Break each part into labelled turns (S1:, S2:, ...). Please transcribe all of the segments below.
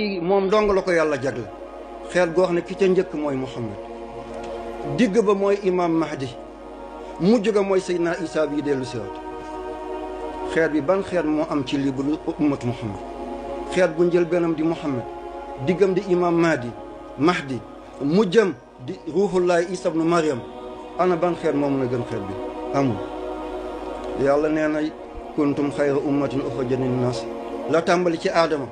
S1: moom dong la ko yàlla jagle xeet goo xam ne ki ca njëkk mooy Muhammad digg ba mooy imam Mahdi mujj ga mooy Seydina Isa bii dellu siwaat xeet bi ban xeet moo am ci lii bu ummatu Muhammad xeet bu njël benam di Muhammad diggam di imam Mahdi mujjam di ruuxullahi Isa ibnu Maryam ana ban xeet moom na gën xeet bi amul. yàlla nee na kuntum xayra ummatin uxrijat linnaas la tàmbali ci aadama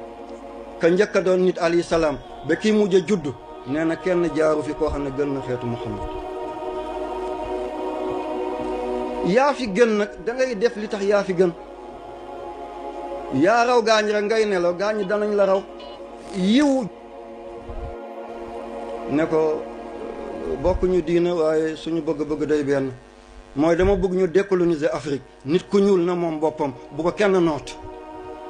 S1: ka njëkk a doon nit alayhi salaam ba kii mujj a judd nee na kenn jaaru fi koo xam ne gën na xeetu Muhammad yaa fi gën nag da ngay def li tax yaa fi gën yaa raw gaañ rek ngay nelaw gaañ danañ la raw yiw ne ko bokkuñu diina waaye suñu bëgg-bëgg day benn mooy dama bëgg ñu décoloniser Afrique nit ku ñuul na moom boppam bu ko kenn noot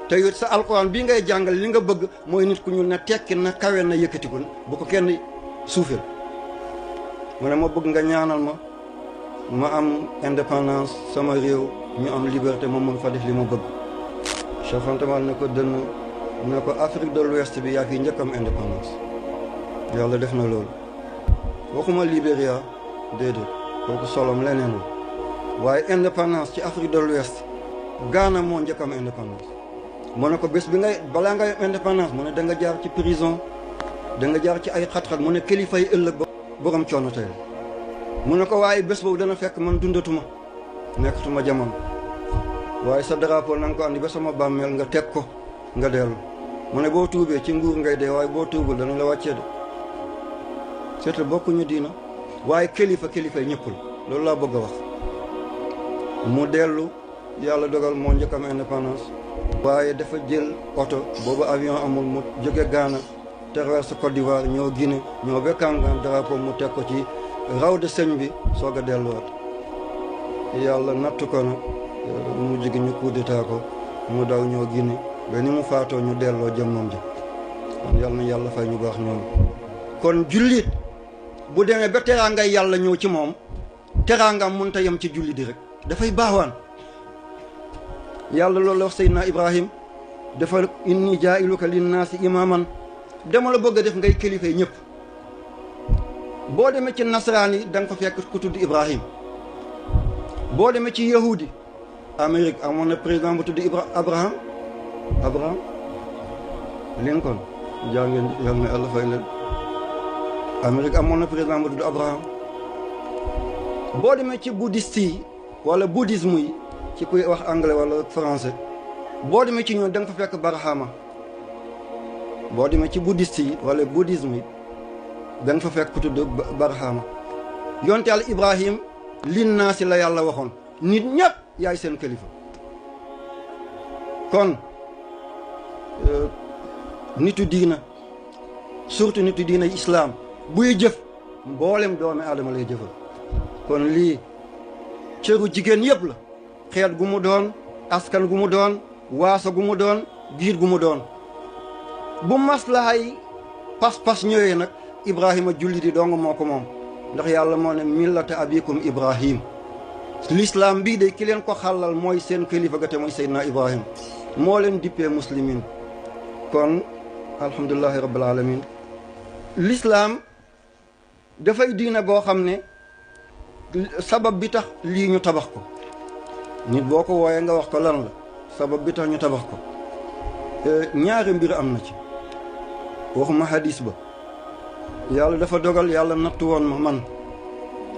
S1: te it sa alxuraan bii ngay jàngale li nga bëgg mooy nit ku ñuul na tekki na kawe na yëkkatiku bu ko kenn suufeel mu ne ma bëgg nga ñaanal ma am indépendance sama réew ñu am liberté ma mën fa def li ma bëgg Cheikh Anta Mal ne ko dënn ne ko Afrique de l'Ouest bi yaa fi njëkk am indépendance yàlla def na loolu waxuma Libéria déedéet kooku solom leneen la waaye indépendance ci Afrique de l'Ouest Ghana moo njëkk am indépendance mu ne ko bés bi ngay balaa ngay indépendance mu ne da nga jaar ci prison da nga jaar ci ay xat-xat mu ne kilifa yi ëllëg ba borom coono tey mu ne ko waaye bés boobu dana fekk man dundatuma nekkatuma jamono waaye sa drapeau na nga ko andi ba sama bàmmeel nga teg ko nga dellu mu ne boo tuubee ci nguur ngay dee waaye boo tuubul dana la wàccee de c'est bokkuñu diina waaye kilifa yi ñëpp la loolu laa bëgg a wax mu dellu yàlla dogal moo njëkk am indépendance waaye dafa jël oto boobu avion amul mu jóge Ghana traverse Côte d'Ivoire ñoo Guinée ñoo ba Kangaan drapeau mu teg ko ci raw de sëñ bi soog a delluwaat yàlla nattu ko nag mu jigi ñu coup d'état ko mu daw ñoo Guinée ba ni mu faatoo ñu delloo jëmmam ji kon yàlla na yàlla fay ñu baax ñoom kon jullit bu demee ba teraangay yàlla ñëw ci moom teraangam mënta yem ci jullit di rek dafay baawaan yàlla loolu la wax Seydina Ibrahim dafa inni jaa'iluka linnaasi imaaman dama la bëgg a def ngay kilifa yi ñëpp boo demee ci nasaraan yi da nga fa fekk ku tudd Ibrahim boo demee ci yahudi Amérique amoon na président bu tudd Abraham Lincoln jaa ngeen yal na Yàlla fay leen Amérique amoon na président bu tudd Abraham boo demee ci bouddhiste yi wala bouddhisme yi ci kuy wax anglais wala français boo demee ci ñoom da nga fa fekk Barhama boo demee ci bouddhiste yi wala bouddhisme yi da nga fa fekk ku tudd Barhama yonte Yàlla Ibrahim linnaasi la yàlla waxoon nit ñëpp yaay seen kilifa kon nitu diina surtout nitu diina islam buy jëf mboolem doomi aadama lay jëfal kon lii cëru jigéen yëpp la xeet gu mu doon askan gu mu doon waaso gu mu doon giir gu mu doon bu maslahay pas-pas ñëwee nag Ibrahima julli di dong moo ko moom ndax yàlla moo ne millata abikum Ibrahim l'islam bii de ki leen ko xàllal mooy seen kilifa ga te mooy Seydina Ibrahim moo leen dippee muslimin kon alhamdulillahi rabbil alamin l'islam dafay diina goo xam ne sabab bi tax lii ñu tabax ko nit boo ko wooyee nga wax ko lan la sabab bi tax ñu tabax ko ñaari mbir am na ci waxuma hadis ba yàlla dafa dogal yàlla nattu woon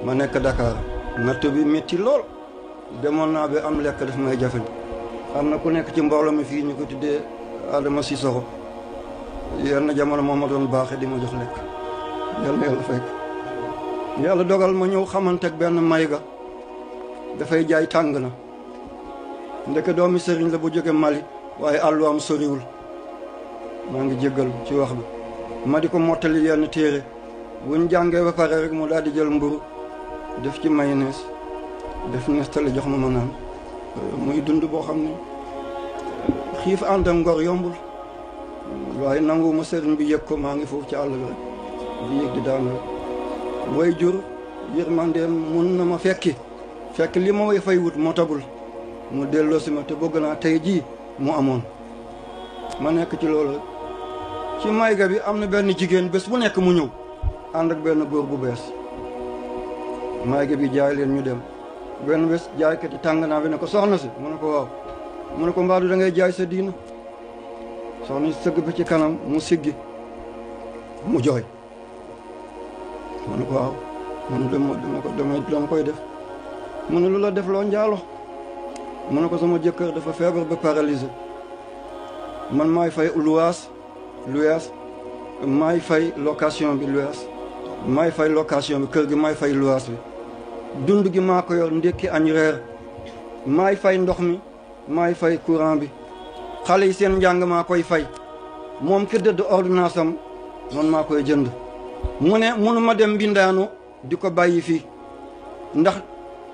S1: ma nekk Dakar nattu bi métti lool demoon naa ba am lekk daf may jafe am na ku nekk ci mbooloo mi fii ñu ko tuddee Adama Sissoko yenn jamono moom ma doon baaxe di ma jox lekk yàlla fekk yàlla dogal ma ñëw xamante ak benn mayga dafay jaay tàng na ndeke doomi sëriñ la bu jóge Mali waaye àllu am soriwul maa ngi jéggal ci wax bi ma di ko mottali yenn téere buñ jàngee ba pare rek mu daal di jël mburu def ci mayonnaise def nestale jox ma naan muy dund boo xam ne xiif ànd ak ngor yombul waaye nangu ma sëriñ bi yëg ko maa ngi foofu ci àll bi rek di yëg di daan rek way jur yërmandeem mun na ma fekk li ma way fay wut moo tagul mu delloo si ma te bëgg naa tey jii mu amoon ma nekk ci loolu ci mayga bi am na benn jigéen bés bu nekk mu ñëw ànd ak benn góor bu bees mayga bi jaay leen ñu dem benn bés jaaykat yi tàng naa bi ne ko soxna si mu ne ko waaw mu ne ko mbaadu da ngay jaay sa diina soxna si sëgg bi ci kanam mu siggi mu jooy mu ne ko waaw mu ne dama koy def mu ne lu la def loo njaalo mu ne ko sama jëkkër dafa feebar ba paralysé man maay fay luwaas maay fay location bi luwaas maay fay location bi kër gi maay fay luwaas bi dund gi maa ko yor ndékki añ reer maay fay ndox mi maay fay courant bi xale yi seen njàng maa koy fay moom ki dëdd ordonnance am man maa koy jënd mu ne munu ma dem mbindaanu di ko bàyyi fii ndax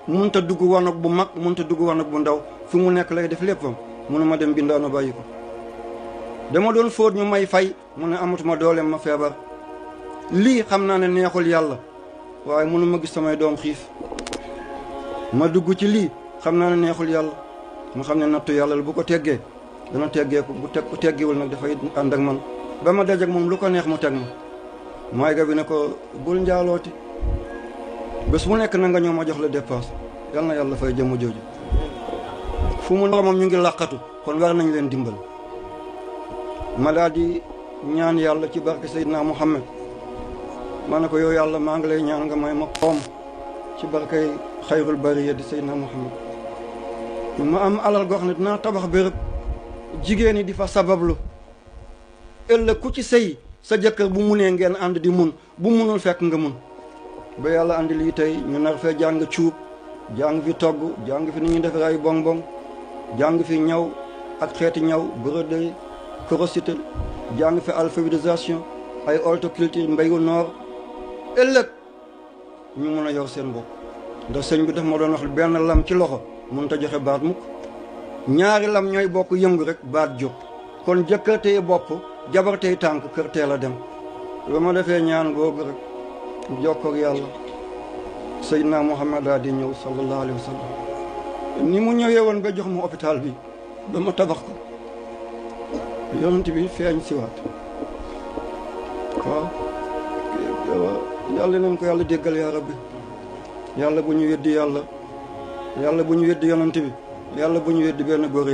S1: munta dugg wanag bu mag munta dugg wanag bu ndaw fu mu nekk lay def léppam munu ma dem mbindaanu bàyyi ko dama doon fóot ñu may fay mu ne amatuma dooleem ma feebar lii xam naa ne neexul yàlla waaye munu ma gis samay doom xiif ma dugg ci lii xam naa ne neexul yàlla mu xam ne nattu yàlla la bu ko teggee dana teggee ko bu teggiwul nag dafay ànd ak man ba ma dajak moom lu ko neex mu teg ma mayga bi ne ko bul njaalooti bés mu nekk na nga ñëw ma jox la dépense yal na yàlla fay jëmm jooju fu mu moom ñu ngi làqatu kon war nañ leen dimbal ma daal di ñaan yàlla ci barke Seydina Muhammad ma ne ko yow yàlla maa ngi lay ñaan nga may ma koom ci barkay xayrul bariya di Seydina Muhammad ma am alal goo xam ne dinaa tabax béréb jigéen ñi di fa sabablu ëllëg ku ci sëy sa jëkkër bu munee ngeen ànd di mun bu munul fekk nga mun ba yàlla andi lii tey ñu nar fee jàng cuub jàng fi togg jàng fi ni ñuy defee ay bonbon jàng fi ñaw ak xeeti ñaw broderie crochet jàng fi alphabétisation ay horticulture mbayu noor ëllëg ñu mun a yor seen bopp ndax sëñ bi daf ma doon wax benn lam ci loxo mun ta joxe baat mukk ñaari lam ñooy bokk yëngu rek baat jóg kon jëkkër tey bopp jabar tey tànk kër teel a dem ba ma defee ñaan googu rek jokkoog yàlla Seydina Muhammad daa di ñëw sallallahu alayhi wa sallam ni mu ñëwee woon ba jox ma hôpital bi ba ma tabax ko yonent bi feeñ siwaat waaw yàlla leen ko yàlla déggal yaa rabbi yàlla bu ñu weddi yàlla bu ñu weddi yonent bi yàlla bu ñu weddi benn góor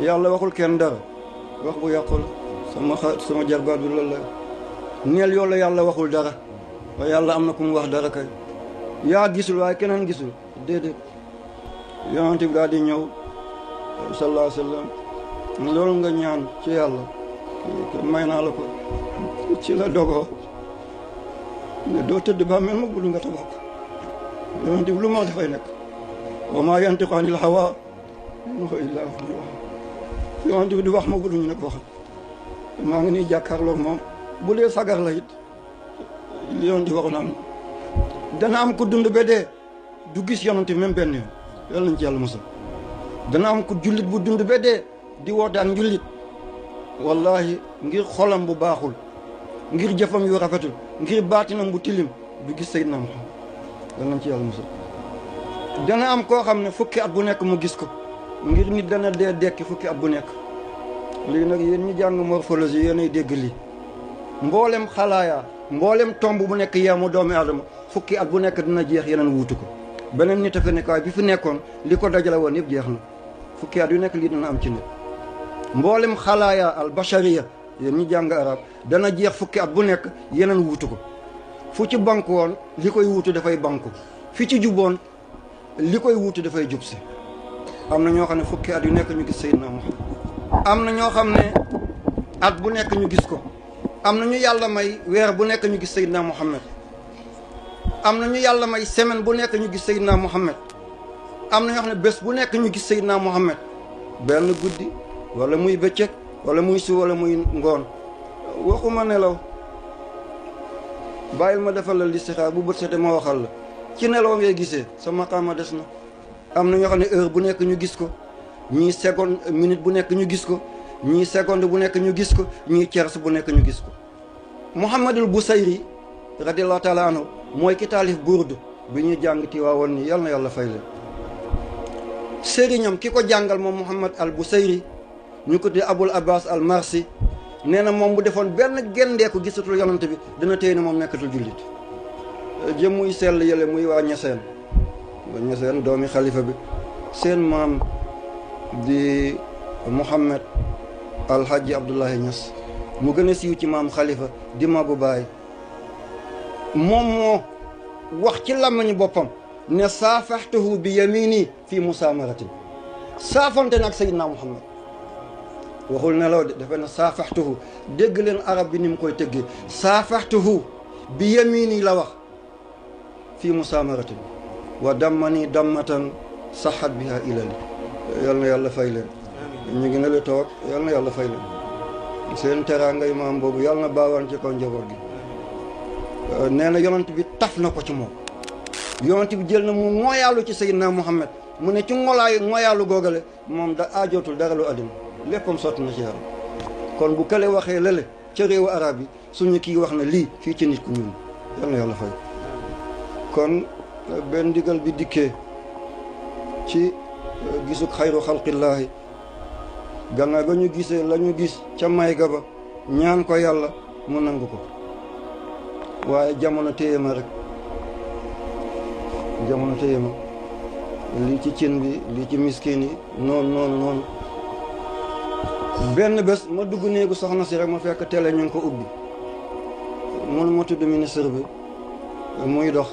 S1: yàlla waxul kenn dara wax bu yàqul sama jarbaat bi loolu la neel yoo la yàlla waxul dara waaye yàlla am na ku mu wax dara kay yaa gisul waaye keneen gisul déedéet yonent bi daal di ñëw sallallahu alayhi wa sallam loolu nga ñaan ci yàlla may naa la ko ci la dogoo ne doo tëdd ba mel ma bul nga tabax ko yonent bi lu ma dafay nekk wa maa yantiqu anil hawaa in huwa illaa wahyun yuuhaa yonent bi di wax ma buluñu ne ko wax maa ngi nii jàkkaarloog moom bu dee sagar la it li yonent bi waxoon am dana am ku dund ba dee du gis yonent bi même benn yoon yàlla nañ ci yàlla mosal dana am ku jullit bu dund ba dee di woote ak njullit wallahi ngir xolam bu baaxul ngir jëfam yu rafetul ngir baatinam bu tilim du gis Seydina Muhammad yàlla nañ ci yàlla mosal dana am koo xam ne fukki at bu nekk mu gis ko ngir nit dana dee dekki fukki at bu nekk lii nag yéen ñi jàng morphologie yéenay dégg lii mboolem xalaaya mboolem tomb bu nekk yeemu doomi aadama fukki at bu nekk dina jeex yeneen wuutu ko beneen nit a fi nekk waaye bi fi nekkoon li ko dajale woon yëpp jeex na fukki at yu nekk lii dina am ci nit mboolem xalaaya al bashariya yéen ñi jàng arab dana jeex fukki at bu nekk yeneen wuutu ko fu ci banku woon li koy wuutu dafay banku fi ci juboon li koy wuutu dafay jub si am na ñoo xam ne fukki at yu nekk ñu gis Seydina Muhammad am na ñoo xam ne at bu nekk ñu gis ko am na ñu yàlla may weer bu nekk ñu gis Seydina Muhammad am na ñu yàlla may semaine bu nekk ñu gis Seydina Muhammad am na ñoo xam ne bés bu nekk ñu gis Seydina Muhammad benn guddi wala muy bëccëg wala muy su wala muy ngoon waxuma nelaw bàyyil ma defal la listixaar bu bët sete ma waxal la ci nelaw ngay gisee sa maqaama des na am na ñoo xam ne heure bu nekk ñu gis ko ñii seconde minute bu nekk ñu gis ko ñii seconde bu nekk ñu gis ko ñii tiers bu nekk ñu gis ko Muhammadul Busayri radiallahu taala anhu mooy ki taalif burdu bi ñuy jàng Tiwaawoon ni yal na yàlla fay leen sëriñam ki ko jàngal moom Muhammad al Busayri ñu ko di Abul Abbas al Marsi nee na moom bu defoon benn gendeeku gisatul yonent bi dina téye ne moom nekkatul jullit. jëm muy sell yële muy waa ñeseen ba ñeseen doomi xalifa bi seen maam di Mouhamed Alhaji Abdoulaye Niass mu gën a siiw ci maam xalifa di magu baay moom moo wax ci làmmiñu boppam ne saafaxtuhu bi yamini fii musaamaratin saafante nag Seydina Muhammad waxul nelaw de dafa ne saafaxtuhu dégg leen arab bi ni mu koy tëggee saafaxtuhu bi yamini la wax fii musaamaratin wa dammani dammatan saxat biha ilali yal na yàlla fay leen ñu ngi ne la toog yal na yàlla fay leen seen teraangay maam boobu yal na baawaan ci kaw njaboot gi nee na yonent bi taf na ko ci moom yonent bi jël na mu ngoyaalu ci Seydina Muhammad mu ne ci ngoyaalu googale moom da aajootul dara lu àddina léppam sotti na ci yàlla kon bu kële waxee lële ca réewu arab yi suñu kii wax na lii fii ci nit ku ñuul yal na yàlla fay kon benn ndigal bi dikkee ci gisuk xayru xalqillaahi gannaaw ba ñu gisee la ñu gis ca may ga ba ñaan ko yàlla mu nangu ko waaye jamono téye ma rek jamono téye ma lii ci cin bi lii ci miskin yi noonu benn bés ma dugg néegu soxna si rek ma fekk télé ñu ngi ko ubbi mënu ma tudd ministre bi muy dox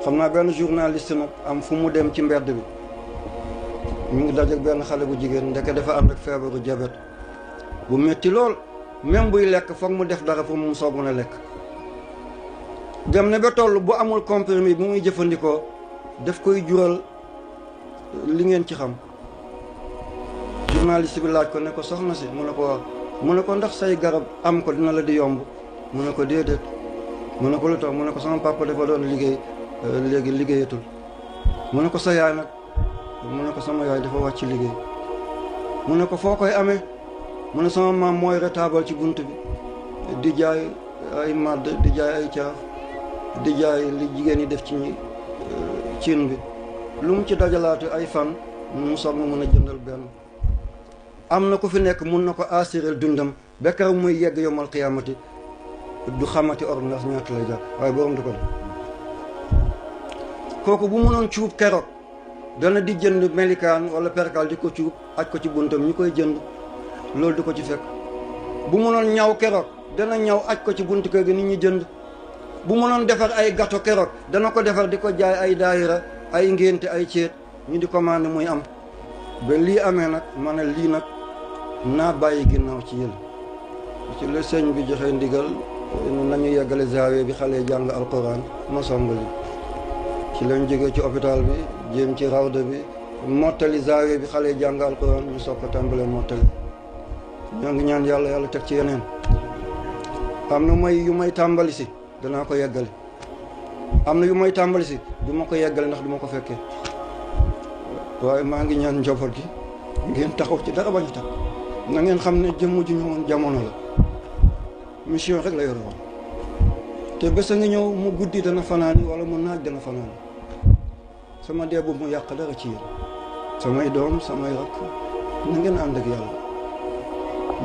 S1: xam naa benn journaliste nag am fu mu dem ci mbedd bi mu ngi dajeek benn xale bu jigéen ndeke dafa ànd ak feebaru diabète bu metti lool même buy lekk foog mu def dara pour mu soog mën a lekk dem ne ba toll bu amul comprimé bi muy jëfandikoo daf koy jural li ngeen ci xam journaliste bi laaj ko ne ko soxna si mu ne ko wax mu ne ko ndax say garab am ko dina la di yomb mu ne ko déedéet mu ne ko lu tax mu ne ko sama papa dafa doon liggéey léegi liggéeyatul mu ne ko sa yaay nag mu ne ko sama yaay dafa wàcc liggéey mu ne ko foo koy amee mu ne sama maam mooy retaabal ci bunt bi di jaay ay màdd di jaay ay caaf di jaay li jigéen ñi def ci cin bi lu mu ci dajalaate ay fan mu soog ma mën a jëndal benn am na ku fi nekk mun na ko assurer dundam ba keroog muy yegg yomal xiyaamati du xamati ordonnance ñaata lay jar waaye borom du ko def kooku bu mënoon cuub keroog dana di jënd melikaan wala perkal di ko cuub aj ko ci buntam ñu koy jënd loolu du ko ci fekk bu mënoon ñaw keroog dana ñaw aj ko ci buntu kër gi nit ñi jënd bu mënoon defar ay gâteau keroog dana ko defar di ko jaay ay daayira ay ngénte ay ceet ñu di commande muy am ba lii amee nag ma ne lii nag naa bàyyi ginnaaw ci yéen ci la sëñ bi joxe ndigal nañu yeggale zaawe bi xale jàng alquran ma songali ci lañ jógee ci hôpital bi jéem ci rawda bi mottali zaawe bi xale jàng alquran ñu soog ko tàmbalee mottali ñoo ngi ñaan yàlla yàlla teg ci yeneen am na may yu may tàmbali si danaa ko yeggale am na yu may tàmbali si du ma ko yeggale ndax du ma ko fekkee waaye maa ngi ñaan njaboot gi ngeen taxaw ci dara bañ tax na ngeen xam ne jëmm ju ñëwoon jamono la mission rek la yor woon te bés a ngi ñëw mu guddi dana fanaani wala mu naaj dana fanaani sama dee bu mu yàq dara ci yéen samay doom samay rakk na ngeen ànd ak yàlla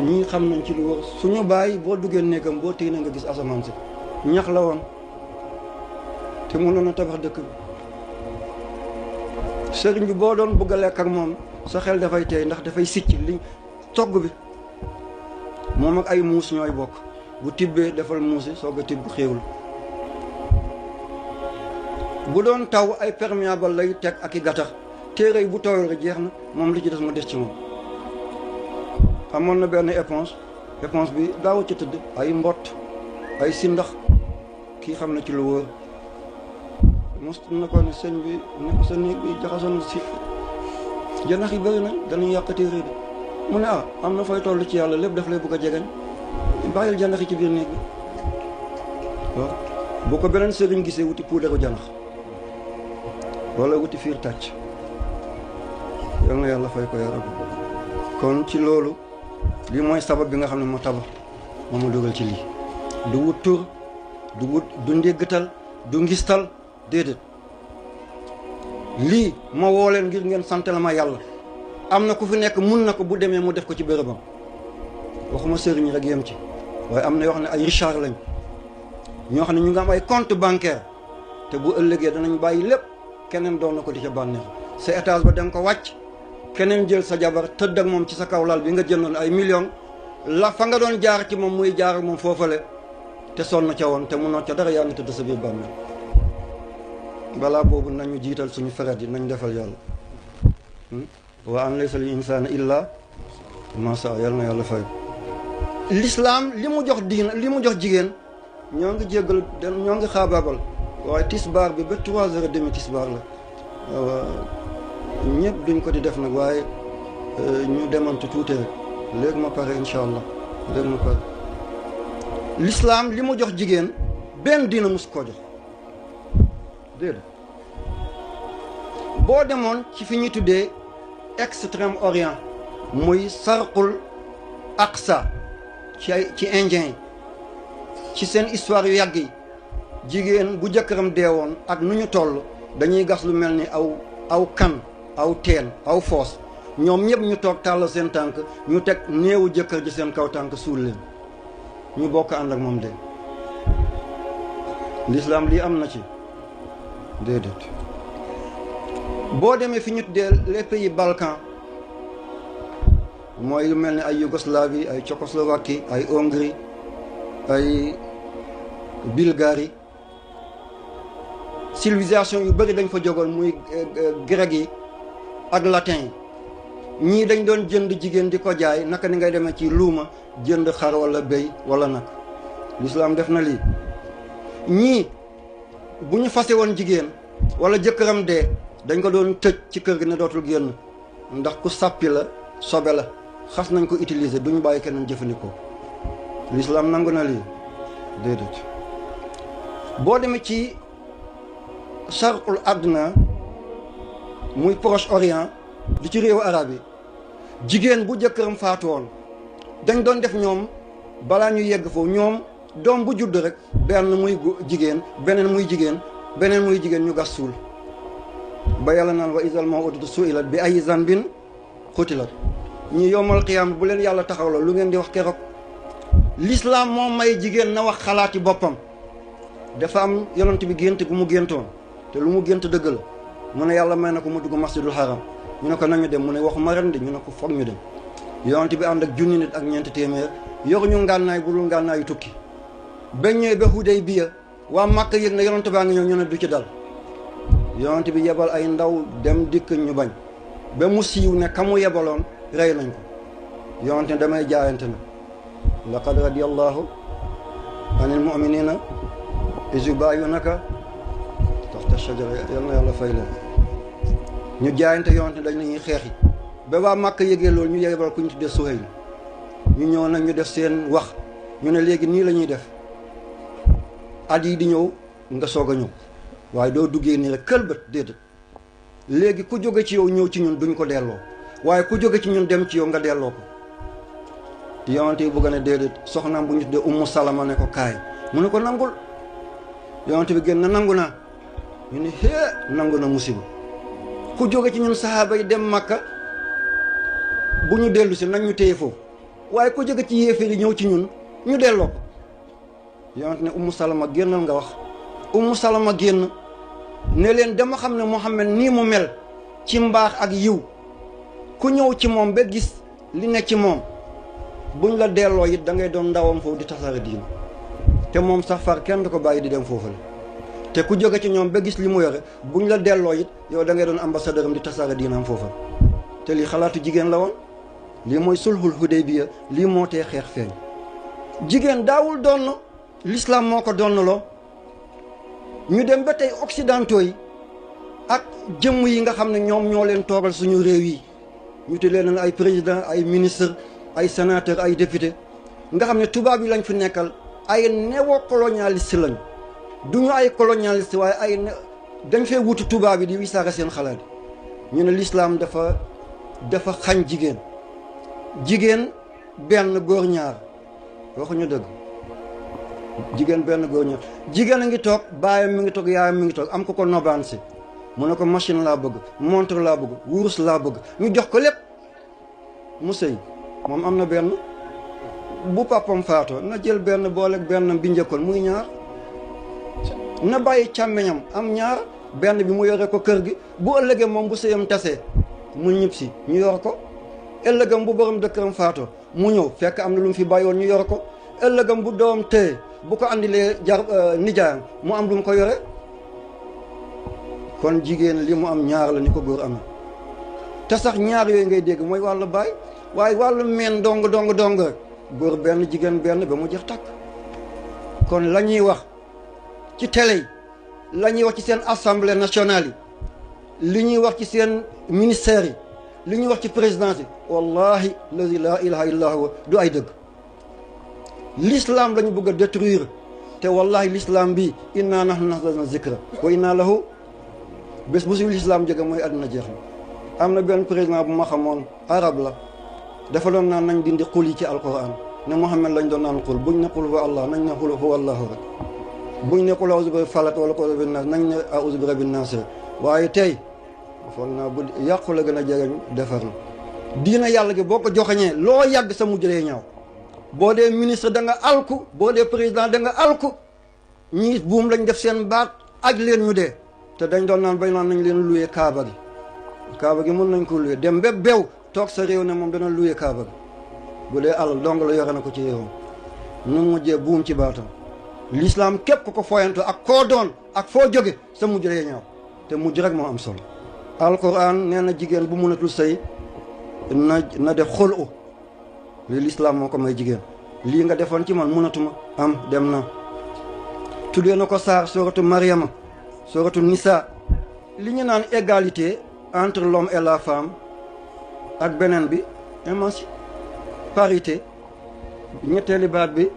S1: ñii xam nañ ci lu wër suñu bàyyi boo duggee néegam boo téye na nga gis asamaan si ñax la woon te mënoon a tabax dëkk bi sëriñ bi boo doon bëgg a lekk ak moom sa xel dafay teey ndax dafay sicc li togg bi moom ak ay muus ñooy bokk bu tibbee defal muusi soog a tibb xéewul bu doon taw ay perméable lay teg ak i gattax téere yi bu tooyal rek jeex na moom li ci des mu des ci moom amoon na benn éponge bi daaw ci tëdd ay mbott ay sindax kii xam na ci lu wóor mos na ko ne sëñ bi ne ko sa néeg bi jaxasoon si janax yi bëri na danañ yàq téere bi mu ne am na fay toll ci yàlla lépp daf lay bëgg a jegeñ bàyyil janax yi ci biir néeg bi waaw bu ko beneen sëriñ gisee wuti puudaru janax wala wuti fiir tàcc yal na yàlla fay ko ya rabbi kon ci loolu lii mooy sabab bi nga xam ne moo tabax moo ma dugal ci lii du wut tur du wut du ndéggatal du ngistal déedéet lii ma woo leen ngir ngeen sant la ma yàlla am na ku fi nekk mun na ko bu demee mu def ko ci bérébam waxuma sëriñ rek yem ci waaye am na yoo xam ne ay Richard lañ ñoo xam ne ñu ngi am ay compte bancaire te bu ëllëgee danañ bàyyi lépp keneen doon na ko di ca bànneex sa étage ba dem ko wàcc keneen jël sa jabar tëdd ak moom ci sa kaw lal bi nga jëndoon ay millions la fa nga doon jaar ci moom muy jaar ak moom foofale te sonn ca woon te munoo ca dara yaa ngi tëdd sa biir bàmmeel balaa boobu nañu jiital suñu feret yi nañ defal yàlla wa an laysa lil insaani illa ma saa yàlla na yàlla fay l'islam li mu jox diina li mu jox jigéen ñoo ngi jéggal ñoo ngi xaabaabal waaye tisbaar bi ba 3h30 tisbaar la ñëpp duñ ko di def nag waaye ñu demantu tuuti rek léegi ma pare incha allah léegi ma pare l'islam li mu jox jigéen benn diina mus koo jox déedéet boo demoon ci fi ñuy tuddee extrême orient muy sarqul aqsa ci indien yi ci seen histoire yu yàgg yi jigéen bu jëkkëram deewoon ak nu ñu toll dañuy gas lu mel ni aw kan aw teen aw foos ñoom ñëpp ñu toog tàll seen tànk ñu teg néewu jëkkër ji seen kaw tànk suul leen ñu bokk ànd ak moom de l'islam lii am na ci déedéet boo demee fi ñu tuddee les pays Balkans mooy lu mel ni ay Yougoslavie ay Tchécoslovaquie ay Hongrie ay Bulgarie civilisation yu bëri dañ fa jógoon muy grec yi ak latin yi ñii dañ doon jënd jigéen di ko jaay naka ni ngay demee ci luuma jënd xar wala béy wala nag l'islam def na lii ñii bu ñu fase woon jigéen wala jëkkëram dee dañ ko doon tëj ci kër gi ne dootul génn ndax ku sàppi la sobe la xas nañ ko utiliser duñu bàyyi keneen jëfandikoo l'islam nangu na lii déedéet boo demee ci charqul adna muy proche orient di ci réewu arab yi jigéen bu jëkkëram faatu woon dañ doon def ñoom balaa ñu yegg foofu ñoom doom bu judd rek benn muy jigéen beneen muy jigéen beneen muy jigéen ñu gas suul ba yàlla naan wa isal maw'udatu su'ilat bi ayyi zanbin qutilat ñi yomal qiyaama bu leen yàlla taxawloo lu ngeen di wax keroog l'islam moo may jigéen na wax xalaati boppam dafa am yonent bi gént gu mu géntoon te lu mu gént dëgg la mu ne yàlla may na ko mu dugg masjidul haram ñu ne ko nañu dem mu ne waxuma ren de ñu ne ko foog ñu dem yonent bi ànd ak junni nit ak ñeenti téeméer yoruñu ngànnaay bu dul ngànnaayu tukki ba ñëwee ba Hudaybiya waa Màkka yëg na yonent baa ngi ñëw ñu ne du ci dal yonent bi yebal ay ndaw dem dikk ñu bañ ba mu siiw ne ka mu yebaloon rey nañ ko yonent ne damay jaayante na laqad radiyallahu anil mu'minina iz yubaayunaka taxta shajara yal na yàlla fay leen ñu jaayante yonent dañ nañuy xeexi ba waa Màkka yëgee loolu ñu yebal ku ñu tuddee Suhayl ñu ñëw nag ñu def seen wax ñu ne léegi nii la ñuy def at yi di ñëw nga soog a ñëw waaye doo duggee nii rek këlbët déedéet léegi ku jóge ci yow ñëw ci ñun duñ ko delloo waaye ku jóge ci ñun dem ci yow nga delloo ko yonent yi bëgg ne déedéet soxnaam bu ñu tuddee Ummu Salama ne ko kaay mu ne ko nangul yonent bi génn na nangu naa ñu ne hee nangu na musiba ku jóge ci ñun sahaaba yi dem Makka bu ñu dellu si nañ ñu téye foofu waaye ku jóge ci yéeféer yi ñëw ci ñun ñu delloo ko yonent ne Ummu Salama génnal nga wax Ummu Salama génn ne leen dama xam ne Muhammad nii mu mel ci mbaax ak yiw ku ñëw ci moom ba gis li ne ci moom buñ la delloo it da ngay doon ndawam foofu di tasaare diina te moom sax far kenn du ko bàyyi di dem foofu la te ku jóge ci ñoom ba gis li mu yore buñ la delloo it yow da ngay doon ambassadeur am di tasaare diinaam foofa te lii xalaatu jigéen la woon lii mooy sulhul Hudaybiya lii moo tee xeex feeñ jigéen daawul donn l'islam moo ko donnaloo ñu dem ba tey occidentaux yi ak jëmm yi nga xam ne ñoom ñoo leen toogal suñu réew yi ñu tuddee leen ay président ay ministre ay sénateur ay député nga xam ne tubaab yi lañ fi nekkal ay néocolonialiste lañ duñu ay colonialiste waaye ay dañ fee wutu tubaab yi di wisaare seen xalaat ñu ne l'islam dafa xañ jigéen benn góor ñaar waxuñu dëgg jigéen benn góor ñaar jigéen a ngi toog baayam mi ngi toog yaayam mi ngi toog am ko ko nobaan si mu ne ko machine laa bëgg montre laa bëgg wurus laa bëgg ñu jox ko lépp mu sëy moom am na benn bu papam faatoo na jël benn boole benn bi njëkkoon muy ñaar na bàyyi càmmeñam am ñaar benn bi mu yore ko kër gi bu ëllëgee moom bu sëyam tasee mu ñib si ñu yor ko ëllëgam bu borom dëkkëram faatoo mu ñëw fekk am na lu mu fi bàyyoon ñu yor ko ëllëgam bu doom téye bu ko andilee nijaayam mu am lu mu ko yore kon jigéen li mu am ñaar la ni ko góor amee te sax ñaar yooyu ngay dégg mooy wàllu baay waaye wàllu meen dong rek góor benn jigéen benn ba mu jeex takk kon la ñuy wax ci télé yi la ñuy wax ci seen assemblée nationale yi li ñuy wax ci seen ministères yi li ñuy wax ci présidence yi wallahi lazi la ilaha illa huwa du ay dëgg l'islam la ñu bëgg a détruire te wallahi l'islam bi inna nahnu nazzalna zikra wa inna lahu bés bu si l'islam jóge mooy àdduna jeex na am na benn président bu ma xamoon arab la dafa doon naan nañ dindi xul yi ci alquran ne Muhammad lañ doon naan xul buñ ne xul huwa allah nañ ne xul huwa allahu rek buñ ne xul auzu bi falaq wala xul bi naas nañ ne auzu bi rabbin naas waaye tey foog naa bu yàqu la gën a jegeñ defar na diina yàlla gi boo ko joxeñee loo yàgg sa mujj lay ñaaw boo dee ministre da nga alku boo dee président da nga alku ñii buum lañ def seen baat aj leen ñu dee te dañ doon naan bay naan nañ leen luyee kaaba gi mën nañ ko luyee dem ba bew toog sa réew ne moom dana luyee kaaba gi bu dee alal dong la yore na ko ci réewam nu mujjee buum ci baatam l'islam képp ku ko foyanto ak koo doon ak foo jóge sa mujj lay ñaaw te mujj rek moo am solo alquran nee na jigéen bu mënatul sëy na def xolu li l'islam moo ko may jigéen lii nga defoon ci man mënatuma am dem na tuddee na ko saar suratu Mariama suratu Nisa li ñu naan égalité entre l'homme et la femme ak beneen bi parité ñetteeli baat bi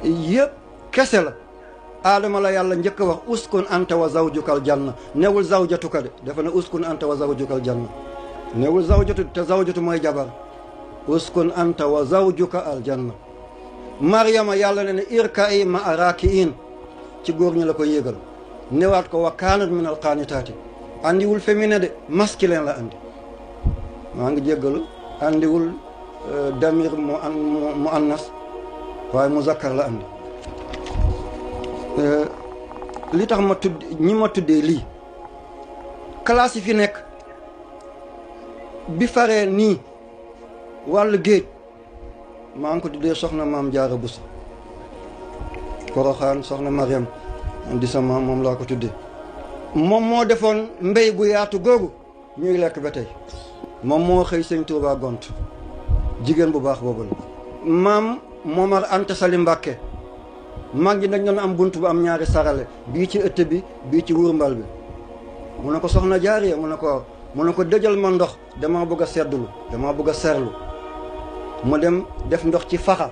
S1: yëpp kese la aadama la yàlla njëkk a wax uskun anta wa zawjukal janna newul zawjatuka de dafa ne uskun anta wa zawjukal janna newul zawjatu te zawjatu mooy jabar uskun anta wa zawjuka al janna Mariama yàlla ne irka'i ma'a raaki'in ci góor ñi la ko yéegal newaat ko wa kaanat min al qaanitaati andiwul féminin de masculin la andi maa ngi jéggalu andiwul damir mu annas waaye muzakkar la andi li tax ma tudd ñi ma tuddee lii classe yi fi nekk bi faree nii wàllu géej maa ngi ko tuddee soxna maam Jaara Buso Poroxaan soxna Mariam di sa maam moom laa ko tuddee moom moo defoon mbéy gu yaatu googu ñuy lekk ba tey moom moo xëy sëñ Tuubaa gont jigéen bu baax boobu la maam Momar Anta Sali Mbàkke mag ñi dañ doon am bunt bu am ñaari sarale bii ci ëtt bi bii ci wurmbal bi mu ne ko soxna Jaariya mu ne ko dëjal ma ndox dama bëgg a seddlu dama bëgg a serlu mu dem def ndox ci faxa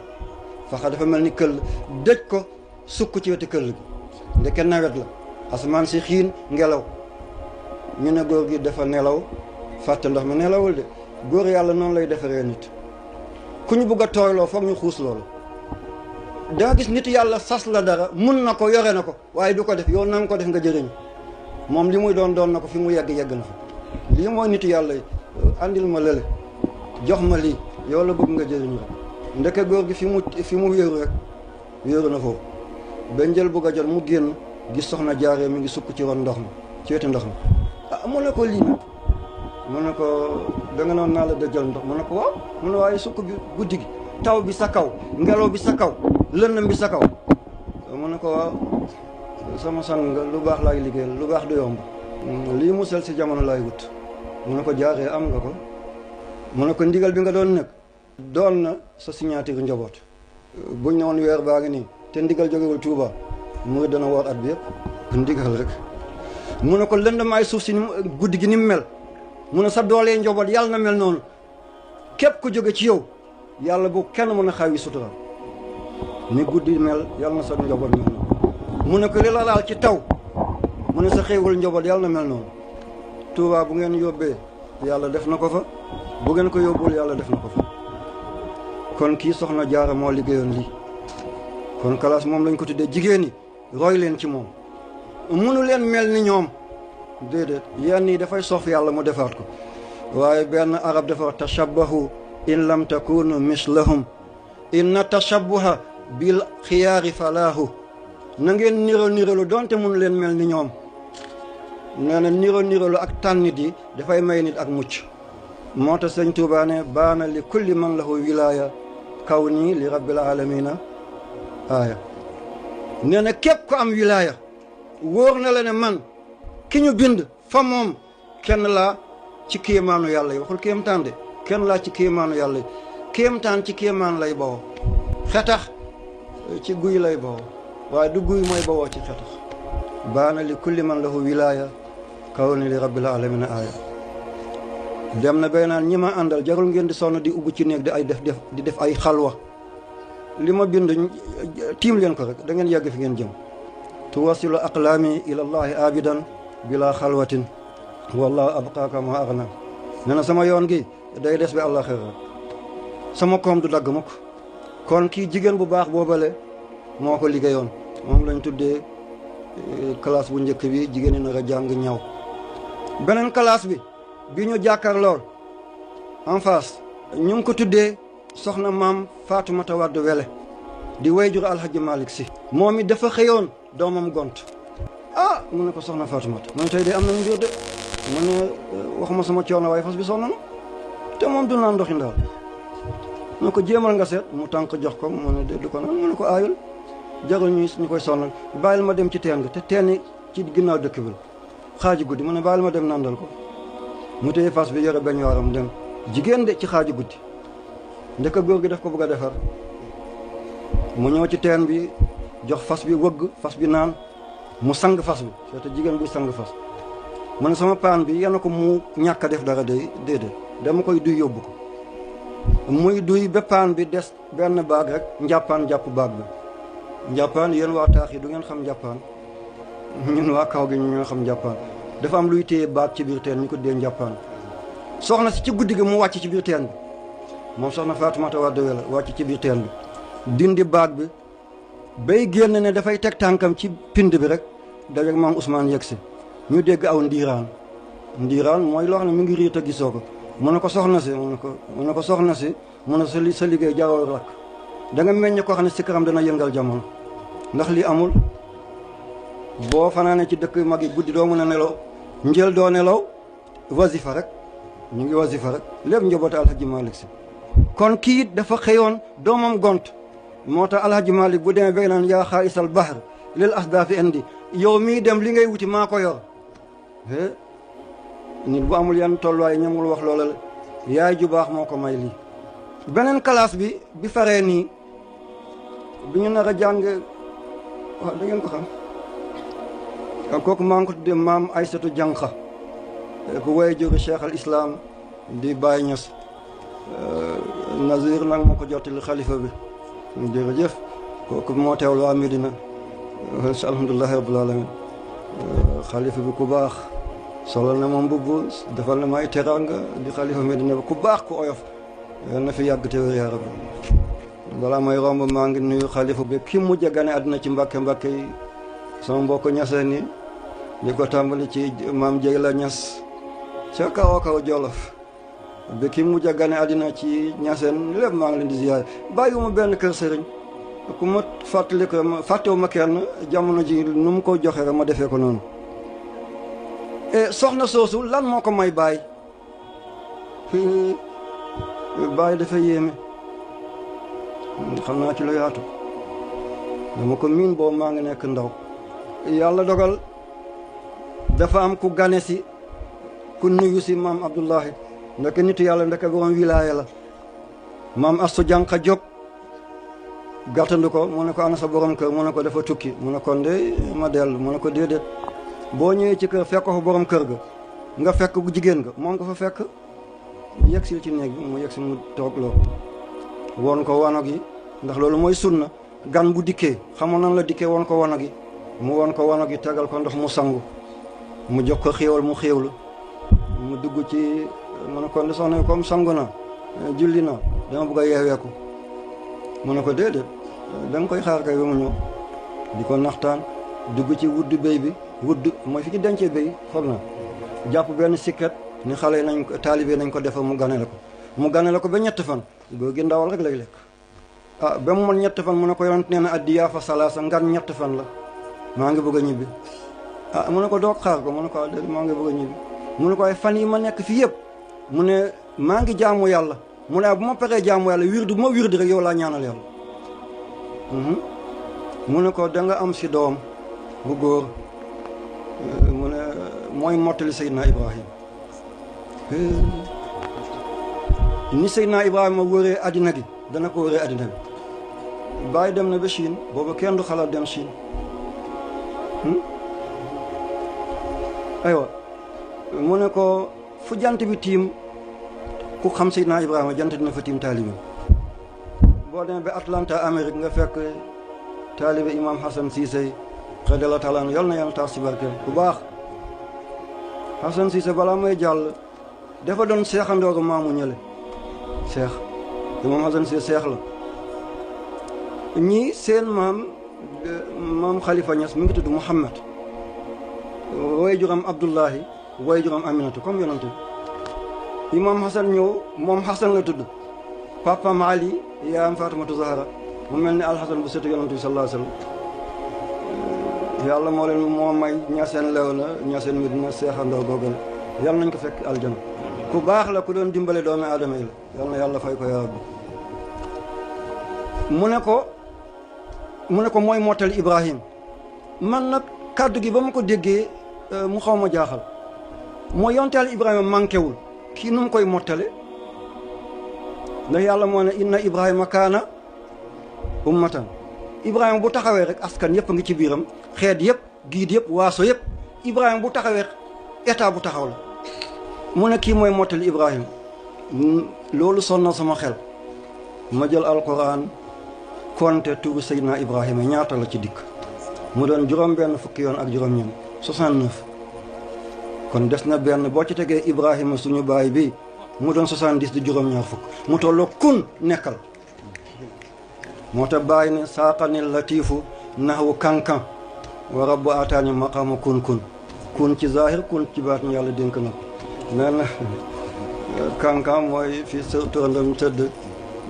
S1: dafa mel ni këll dëj ko sukk ci wetu këll gi ndeke nawet la asamaan si xiin ngelaw ñu ne góor gi dafa nelaw fàtte ndox mi nelawul de góor yàlla noonu lay defaree nit ku ñu bëgg a tooyloo foog ñu xuus loolu daa gis nit yàlla sas la dara mun na ko yore na ko waaye du ko def yow na nga ko def nga jëriñ moom li muy doon na ko fi mu yegg na fa lii mooy nit yàlla yi andil ma lële jox ma lii yow la bëgg nga jëriñ rek ndeke góor gi fi mu wéeru rek wéeru na foofu ba njël bëgg a jot mu génn gis soxna Jaaree mi ngi sukk ci ron ndox mi ci wetu ndox mi mu ne ko lii nag mu ne ko da nga noon naa la dëjal ndox mu ne ko waaw mu ne waaye sukk bi guddi gi taw bi sa kaw ngelaw bi sa kaw lëndëm bi sa kaw mu ne ko waaw sama sang nga lu baax laay liggéeyal lu baax du yomb lii musal si jamono laay wut mu ne ko Jaaree am nga ko mu ne ko ndigal bi nga doon nekk doon na sa signature njaboot buñ ne woon weer baa ngi nii te ndigal jógewul Tuuba mu dana woor at bi yëpp ndigal rek mu ne ko lëndamaay suuf si guddi gi ni mu mel mu ne sa doolee njaboot yàlla na mel noonu képp ku jóge ci yow yàlla bu kenn mën a xaw yi sutural ni guddi mel yàlla na sa njaboot mel noonu mu ne ko li la laal ci taw mu ne sa xéewal njaboot yàlla na mel noonu Tuuba bu ngeen yóbbee yàlla def na ko fa bu ngeen ko yóbbul yàlla def na ko fa kon kii soxna Jaara moo liggéeyoon lii kon kalaas moom lañ ko tuddee jigéen ñi roy leen ci moom munu leen mel ni ñoom déedéet yenn yi dafay soof yàlla mu defaat ko waaye benn arab dafa tashabbahu in lam takunu mislahum inna tashabbuha bil xiyaari falaahu na ngeen niro donte mun leen mel ni ñoom. nee na niro ak tànnit yi dafay may nit ak mucc. moo tax sëñ Tuubaa ne baana li kulli man lahu wilaaya kaw nii li rabbil alamina aaya. nee na képp ko am wilaaya wóor na la ne man ki ñu bind fa moom kenn laa ci kéemaanu yàlla yi waxul kéemtaan de kenn laa ci kéemaanu yàlla yi kéemtaan ci kéemaan lay bawoo xetax ci guy lay bawoo waaye du guy mooy bawoo ci xetax. baana li kulli man lahu wilaaya kaw nii li rabbil alamina aaya. dem na bay naan ñi ma àndal jarul ngeen di sonn di ubbi ci néeg di def ay xalwa li ma bind tiim leen ko rek da ngeen yàgg fi ngeen jëm. tuwasilu aqlaami ila llahi abidan bila xalwatin wallahu abqaaka ma agna. nee na sama yoon gi day des bi àllaxira sama koom du dagg mukk. kon kii jigéen bu baax boobale moo ko liggéeyoon moom lañ tuddee classe bu njëkk bi jigéen ñi nar a jàng ñaw. beneen classe bi ñu jàkkaar lool en face ñu ngi ko tuddee soxna maam Faatumata Wàdd Wele di wayjur alhaji Malick Si. moom it dafa xëyoon doomam gont. mu ne ko soxna Faatumata mu ne tey de am nañ mbir de mu ne waxuma sama coono waaye fas bi sonn na te moom du naan ndoxi ndaal. mu ne ko jéemal nga seet mu tànk jox ko mu ne du ko naan mu ne ko aayul jarul ñu koy sonnal bàyyil ma dem ci teen ga te teen ci ginnaaw dëkk bi xaaji guddi mu ne bàyyil ma dem nandal ko. mu téye fas bi yore benn waaram dem jigéen de ci xaaju guddi ndeka góor gi daf ko bëgg a defar mu ñëw ci teen bi jox fas bi wëgg fas bi naan mu sang fas bi surtout jigéen buy sang fas. mu ne sama paan bi yenn ko mu ñàkk a def dara déedéet dama koy duy yóbbu ko. muy duy ba paan bi des benn baag rek njàppaan jàpp baag bi. njàppaan yéen waa taax yi du ngeen xam njàppaan ñun waa kaw gi ñu ngeen xam njàppaan. dafa am luy téye baag ci biir teen ñu ko dee njàppaan. soxna si ci guddi gi mu wàcc ci biir teen bi moom soxna Faatumata Wàdd Wele wàcc ci biir teen bi dindi baag bi bay génn ne dafay teg tànkam ci pind bi rek dajeeg maam Ousmane yegg si ñu dégg aw ndiiraan mooy loo xam ne mi ngi riit a gisoo ko. mu ne ko soxna si mu ne ko soxna si mu ne sa liggéey jaroo rakk da nga meññ koo xam ne si karam dana yëngal jamono ndax li amul boo fanaane ci dëkk mag yi guddi doo mën a nelaw njël doo nelaw wasifa rek ñu ngi wasifa rek lépp njaboote alhaji Malick Si. kon kii dafa xëyoon doomam gont moo tax alhaji Malick bu demee bég naan yaa xaalisal bahr lil asdaafi indi yow mii dem li ngay wuti maa ko yor. nit bu amul yenn tolluwaay ñamul wax loola la yaay ju baax moo ko may lii. beneen classe bi faree nii bi ñu nar a jàng wax da ngeen ko xam kooku maa ngi ko tuddee maam Aysatu Jànqa ku woye jóge Cheikh al Islam di Baye Niass. Nazir nag moo ko jottali xalifa bi jërëjëf kooku moo teewal waa Medina alhamdulilahi rabbil alamin. xalifa bi ku baax solal na ma mbubb defal na ma ay teranga di xalifa Medina bi ku baax ku oyof yal na fi yàgg te wér yaa rabbi. balaa may romb maa ngi nuyu xalifa bi ki mujj a gane àddina ci mbàkke yi sama mbokk ñaseen ni di ko tàmbali ci maam Jeyla Ñas ca kaw Jolof bi ki mujj a gane àddina ci ñaseen lépp maa ngi leen di ziyaare bàyyiwuma benn kër sëriñ ku ma fàttali ko fàttewu ma kenn jamono ji nu mu ko joxe rek ma defee ko noonu. soxna soosu lan moo ko may baay baay dafa yéeme xam naa ci la yaatu dama ko miin boobu maa ngi nekk ndaw. yàlla dogal dafa am ku gane si ku nuyu si maam Abdullahi ndeke nitu yàlla ndeke borom wilaaya la. maam Astu Jànqa jóg gàttandu ko mu ne ko ana sa borom kër mu ne ko dafa tukki mu ne kon de ma dellu mu ne ko déedéet boo ñëwee ci kër fekk ko fa borom kër ga nga fekk gu jigéen ga moom nga fa fekk. yegsil ci néeg bi mu yegsi mu toog loo woon ko wanag yi ndax loolu mooy sunna gan bu dikkee xamoon nan la dikkee woon ko wanag yi mu woon ko wanag yi tegal ko ndox mu sangu mu jox ko xéewal mu xéewlu mu dugg ci mu ne ko ndi soxna comme sangu na julli na dama bëgg a yeeweeku mu ne ko déedéet da nga koy xaar kay ba mu ñëw di ko naxtaan dugg ci wudd béy bi wudd mooy fi ci dencee béy foog na jàpp benn sikket ni xale yi nañ ko taalibe nañ ko defar mu ganale ko ba ñett fan góor gi ndawal rek lay lekk ba mu mën ñett fan mu ne ko yonent nee na addiyaa fa salaasa ngan ñett fan la maa ngi bëgg a ñibbi mu ne ko doog xaar ko mu ne ko maa ngi bëgg a ñibbi mu ne ko ay fan yi ma nekk fii yëpp mu ne maa ngi jaamu yàlla mu ne bu ma paree jaamu yàlla wirdu bu ma wirdu rek yow laa ñaanal yàlla mu ne ko da nga am si doom bu góor mu ne mooy mottali Seydina Ibrahima ni Seydina Ibrahima wëree addina gi dana ko wëree addina bi bàyyi dem na ba Chine booba kenn du xalaat dem Chine aywa mu ne ko fu jant bi tiim ku xam Seydina Ibrahima jant dina fa tiim taalibe boo demee ba Atlanta Amérique nga fekk taalibe imam Hassan Cissé radiyallahu taala anhu yal na yàlla taas ci barkeem bu baax Hassan Cissé balaa may jàll dafa doon seexandooru maamu ñële seex imam Hassan Cissé seex la ñii seen maam Khalifa Niass mi ngi tudd Mouhamed way juram Abdullahi way juram Aminatu comme yonante imam Hassan ñëw moom Hassan la tudd papam Ali yaayam Fatimatu Zahra mu mel ni alxasan bu setu yonante bi sallallahu alayhi wasallam yàlla moo leen moo may ñaseen lew na ñaseen mi dina seexandoo googal yàlla nañ ko fekk aljana ku baax la ku doon dimbale doomi aadama yi la yàlla na yàlla fay ko yaa rabbi mu ne ko mooy mottali Ibrahim man nag kàddu gi ba ma ko déggee mu xaw ma jaaxal mooy yonteel Ibrahima manqué wul kii nu mu koy mottale ndax yàlla moo ne inna Ibrahima kaana ummatan Ibrahima bu taxawee rek askan yëpp a ngi ci biiram xeet yëpp giid yëpp waaso yëpp Ibrahima bu taxawee état bu taxaw la mu ne kii mooy mottali Ibrahima loolu sonna sama xel ma jël alquran konte turu Seydina Ibrahima ñaata la ci dikk mu doon juróom-benn fukki yoon ak juróom-ñeent 69 kon des na benn boo ci tegee Ibrahima suñu baay bi mu doon 70 di juróom-ñaar fukk mu tolloo kun nekkal moo tax bàyyi ne saaqanil latifu naxwu kankan wa rabbu ataani maqaama kun ci zahir kun ci baatin yàlla dénk na ko nee na kankan mooy fii sa turandam tëdd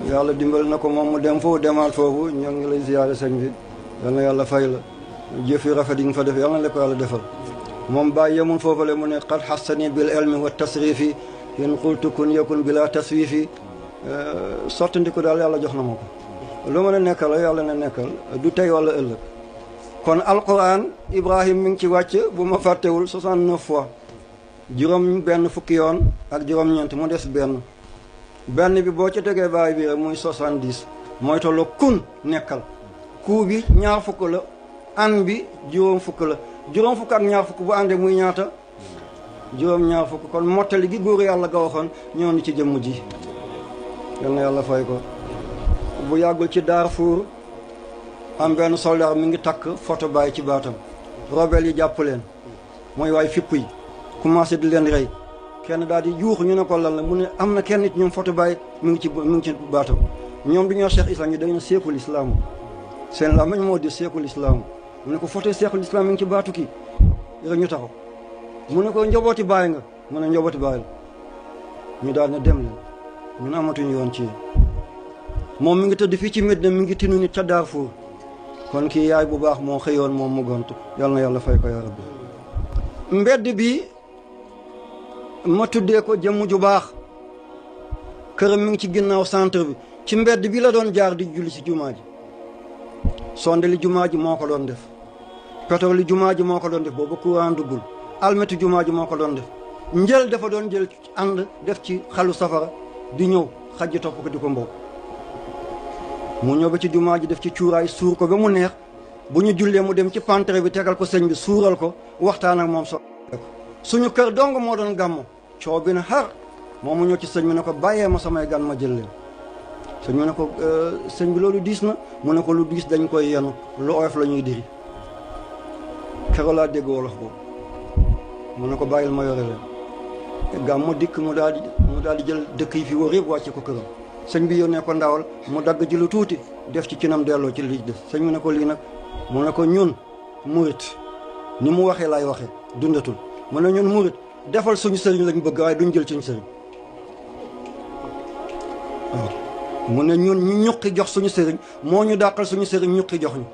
S1: yàlla dimbal na ko moom mu dem foofu demaat foofu ñoo ngi lay ziyaare sëñ bi yal na yàlla fay la jëf yu rafet yi nga fa def yal na la ko yàlla defal moom bàyyi yemul foofu le mu ne qad hassani bil ilmi wa tasrifi in qultu kun yakun bila taswifi sottandiku daal yàlla jox na ma ko lu mën a nekkal yàlla na nekkal du tey wala ëllëg kon alquran Ibrahim mi ngi ci wàcc bu ma fàttewul 69 fois juróom benn fukki yoon ak juróom-ñeent mu des benn bi boo ci tegee baay bi rek muy 70 mooy tolloo kun nekkal kuu bi ñaar fukk la an bi juróom fukk la juróom fukk ak ñaar fukk bu àndee muy ñaata juróom ñaar fukk kon mottali gi góor yàlla ga waxoon ñëw ni ci jëmm ji yal na yàlla fay ko bu yàggul ci Darfour am benn soldat mi ngi takk photo baay ci baatam rebelle yi jàpp leen mooy waay fipp yi commencé di leen rey kenn daal di yuux ñu ne ko lan la mu ne am na kenn nit ñoom photo baay mi ngi ci baatam ñoom bi ñoo cheikh islam yi dañu ne seekul islam seen la mañ moo di seekul islam mu ne ko photo seekul islam mi ngi ci baatu kii rek ñu taxaw mu ne ko njabooti baay nga mu ne njabooti baay la ñu daal ne dem leen ñun amatuñu yoon ci moom mi ngi tëdd fii ci Medina mi ngi tinu nit ca Darfour kon kii yaay bu baax moo xëyoon moom mu gont yal na yàlla fay ko yaa rabbi mbedd bi ma tuddee ko jëmm ju baax këram mi ngi ci ginnaaw centre bi ci mbedd bi la doon jaar di julli ci jumaa ji sonde li jumaa ji moo ko doon def pétrole li jumaa ji moo ko doon def boobu courant duggul almetu jumaa ji moo ko doon def njël dafa doon jël ànd def ci xalu safara di ñëw xajji topp ko di ko mbow mu ñëw ba ci jumaa ji def ci cuuraay suur ko ba mu neex bu ñu jullee mu dem ci pantere bi tegal ko sëñ bi suural ko waxtaan ak moom so suñu kër dong moo doon gàmmo coow bi na xar moom mu ñëw ci sëñ bi ne ko bàyyee ma samay gan ma jël leen sëñ bi ne ko sëñ bi loolu diis na mu ne ko lu diis dañ koy yenu lu oyof la ñuy diri keroog laa dégg wolof boobu mu ne ko bàyyil ma yore leen gàmmo dikk mu daal di jël dëkk yi fi wër yëpp wàcce ko këram sëñ bi yónnee ko ndawal mu dagg ji lu tuuti def ci cinam delloo ci li def sëñ bi ne ko lii nag mu ne ko ñun murit ni mu waxee laay waxee dundatul mu ne ñun murit defal suñu sëriñ lañ bëgg waaye duñ jël suñu sëriñ waaw mu ne ñun ñu ñuqi jox suñu sëriñ moo ñu dàqal suñu sëriñ ñuqi jox ñu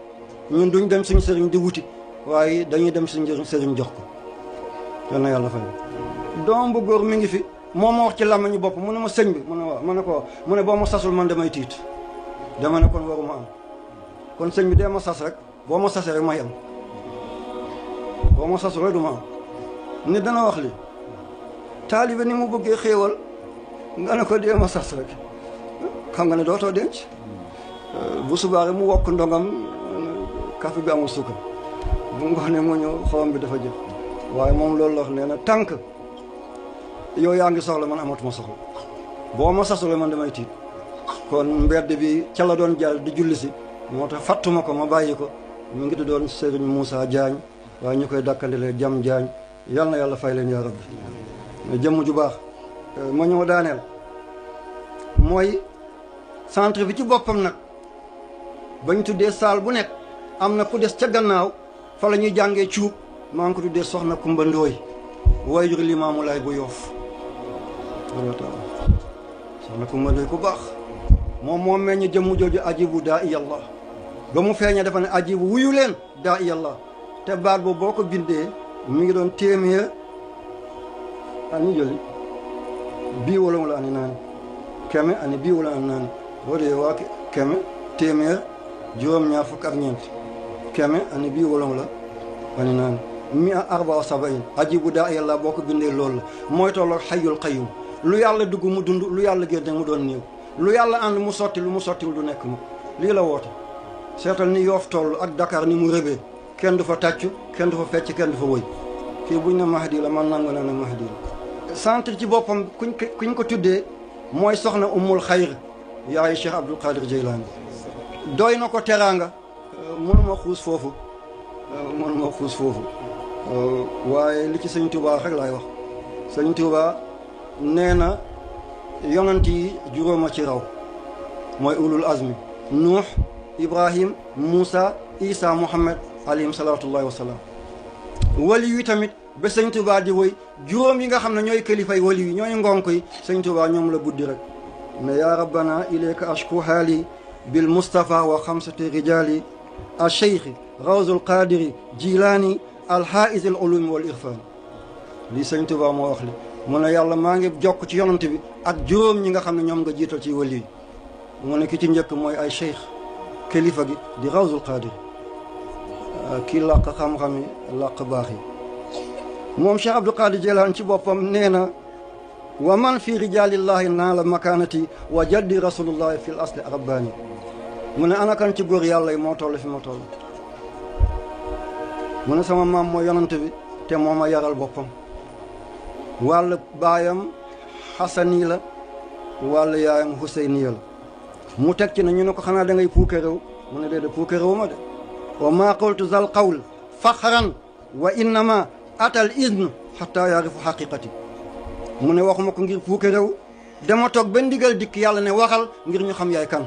S1: ñun duñ dem suñu sëriñ di wuti waaye dañuy dem suñu sëriñ jox ko yal na yàlla fay doom bu góor mi ngi fi moo ma wax ci làmmiñu bopp mu ne ma sëñ bi mu ne waaw ma ne ko mu ne boo ma sasul man damay tiit dama ne kon waruma am kon sëñ bi dee ma sas rek boo ma sasee rek may am boo ma sasul rek du ma am nit dana wax li taalibe ni mu bëggee xéewal nga ne ko dee ma sas rek xam nga ne dootoo denc bu subaare mu wokk ndongam kafe bi amul sukkar bu ngoonee mu ñëw xawam bi dafa jël waaye moom loolu la wax nee na tànk yow yaa ngi soxla man amatuma soxla boo ma sasule man damay tiit kon mbedd bi ca la doon jàll di julli si moo tax fàttuma ko ma bàyyi ko mu ngi doon Serigne Moussa Diagne waaye ñu koy dakkandilee Jam Diagne yal na yàlla fay leen yaa rabbi jëmm ju baax ma ñëw daaneel mooy centre bi ci boppam nag bañ tuddee saal bu nekk am na ku des ca gannaaw fa la ñuy jàngee cuub maa ngi ko tuddee soxna Kumba Ndooy waajur Limaamu Laay bu Yoof soxna Kumba Ndooy ku baax moom moo meññ jëmm jooju ajibu daa iyallah ba mu feeñee dafa ne ajibu wuyu leen daa iyallah te baat boobu boo ko bindee mi ngi doon téeméer ani joli bii wolom la ani naani keme ani bii wala ani naani boo dee waa keme téeméer juróom-ñaar fukk ak ñeent keme ani bii wolom la ani naani mi arba wa sabain ajibu daa iyallah boo ko bindee loolu la mooy tolloog xayyul qayyum lu yàlla dugg mu dund lu yàlla génne mu doon néew lu yàlla ànd mu sotti lu mu sottiwul du nekk mu lii la woote seetal ni Yoof toll ak Dakar ni mu rëbee kenn du fa tàccu kenn du fa fecc kenn du fa wëy fii buñ ne Mahdi la man nangu na ne Mahdi la centre ci boppam kuñ ko tuddee mooy soxna Ummul Xayr yaayu Cheikh Abdul Qadir Jeylaani doy na ko teraanga mënuma xuus foofu waaye li ci sëñ Tuubaa rek laay wax sëñ Tuubaa nee na yonent yi juróoma ci raw mooy ulul azmi Nuux Ibrahim Moussa Isa Muhammad alayhim salaatullahi wa salaam wali yu tamit ba sëñ Tuubaa di woy juróom yi nga xam ne ñooy kilifay wali yi ñooy ngonk yi sëñ Tuubaa ñoom la buddi rek ne yaa rabbana ilayka ashku haali bil Mustafa wa xamsati rijaali al cheikhi rawzul qadiri jilaani al haiz al ulumi wal irfan lii sëñ Tuubaa moo wax li mu ne yàlla maa ngi jokk ci yonent bi ak juróom ñi nga xam ne ñoom nga jiital ci wali yi mu ne ki ci njëkk mooy ay cheikh kilifa gi di rawzul qadiri kii làq xam-xam yi làq baax yi moom Cheikh Abdul Qadir Jeylaan ci boppam nee na wa man fi rijalillahi naala makaanati wa jaddi rasulullahi fil asli rabbaani mu ne anakan ci góor yàlla yi moo toll fi ma toll mu ne sama maam mooy yonent bi te moo ma yaral boppam wàll baayam xasani la wàll yaayam huseyni la mu teg ci ne ñu ne ko xanaa da ngay puuke réew mu ne déedéet puuke réew ma de wa maa qultu zal qawl faxran wa innama atal izn xataa yaarifu xaqiqati mu ne waxuma ko ngir puuke réew dama toog ba ndigal dikk yàlla ne waxal ngir ñu xam yaay kan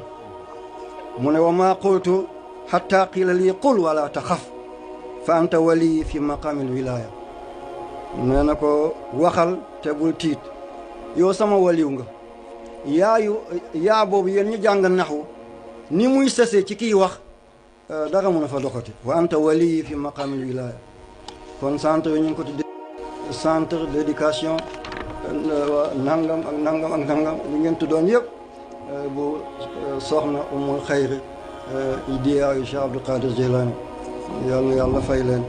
S1: mu ne wa maa qultu xataa qiila lii qul wala taxaf fa anta wali fi maqaamil wilaya nee na ko waxal te bul tiit yow sama waliw nga yaa boobu yéen ñu jàng naxu ni muy sësee ci kiy wax dara mun a fa doxati wa anta wali fi maqaamil wilaya kon centre yi ñu ngi ko tuddee centre d'éducation nangam ak nangam ak nangam li ngeen tuddoon yëpp bu soxna Umul Xayri idiyaayu Cheikh Abdul Qadir Jeylaani yàlla na yàlla fay leen